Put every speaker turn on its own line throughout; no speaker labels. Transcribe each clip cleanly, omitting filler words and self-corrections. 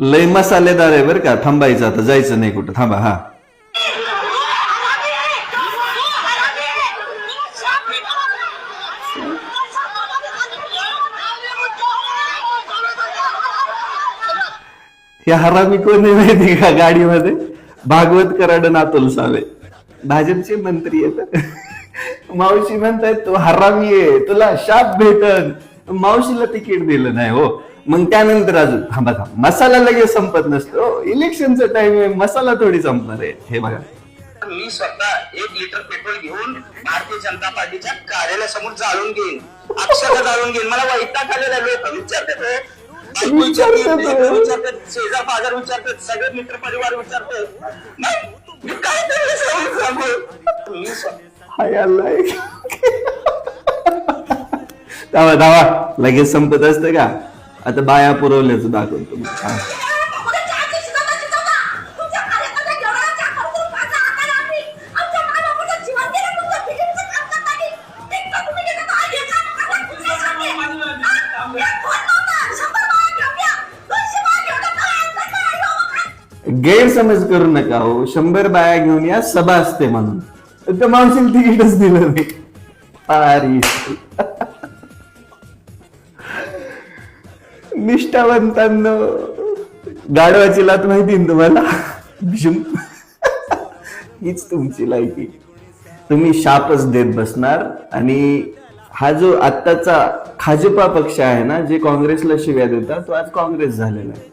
लय मसालेदार आहे बरं का, थांबायचं आता, जायचं नाही कुठं, थांबा. हा हे हरामी कोण आहे माहिती का गाडीमध्ये? भागवत कराड आणि अतुल सावे, भाजपचे मंत्री आहेत. मावशी म्हणतायत तू हरामी आहे, तुला शाप भेटन. मावशीला तिकीट दिलं नाही हो. मग त्यानंतर अजून थांबा, मसाला लगेच संपत नसतो, इलेक्शनचा टाइम आहे, मसाला थोडी संपणार आहे. हे बघा,
मी स्वतः 1 लिटर पेट्रोल घेऊन भारतीय जनता पार्टीच्या कार्यालयासमोर जाळून घेईन, अक्षरशः जाळून घेईन. मला वैताग आलेला, लोक विचारतात, शेजार बाजार विचारतात, सगळे मित्र परिवार विचारतात. मी काय
धावा धावा, लगेच संपत असतं का? आता बाया पुरवल्याचं दाखवतो. गैरसमज करू नका हो, 100 बाया घेऊन या, सभा असते म्हणून. त्या मावशीला तिकीटच दिलं नाही. निष्ठावंतांना गाढवाची लात माहिती ना तुम्हाला? हीच तुमची लायकी. तुम्ही शापच देत बसणार. आणि हा जो आत्ताचा भाजपा पक्ष आहे ना, जे काँग्रेसला शिव्या देतात, तो आज काँग्रेस झालेला आहे.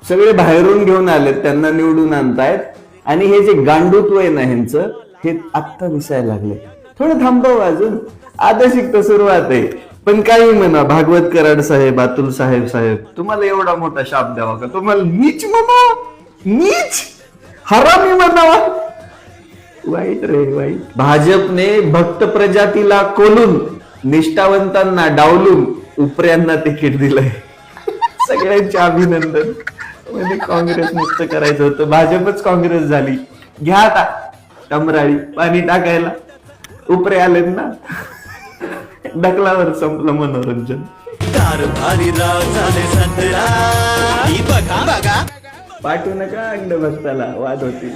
सगळे बाहेरून घेऊन आलेत, त्यांना निवडून आणतायत. आणि हे जे गांडूत्व आहे ना ह्यांचं, हे आत्ता दिसायला लागले. थोडं थांबव, अजून आता शिकता सुरुवात आहे. पण काही म्हणा, भागवत कराड साहेब, अतुल साहेब, तुम्हाला एवढा मोठा शाप द्यावा का? तुम्हाला नीच म्हणा, नीच हरामी म्हणावा. वाईट रे वाईट. भाजपने भक्त प्रजातीला कोलून, निष्ठावंतांना डावलून, उपऱ्यांना तिकीट दिलंय. सगळ्यांचे अभिनंदन. म्हणजे काँग्रेस मुक्त करायचं होतं, भाजपच काँग्रेस झाली. घ्या आता कमराळी पाणी टाकायला, उपरे आलेत ना. ढकलावर संपलं मनोरंजन. पाठवू नका अंड भक्ताला, वाद होतील.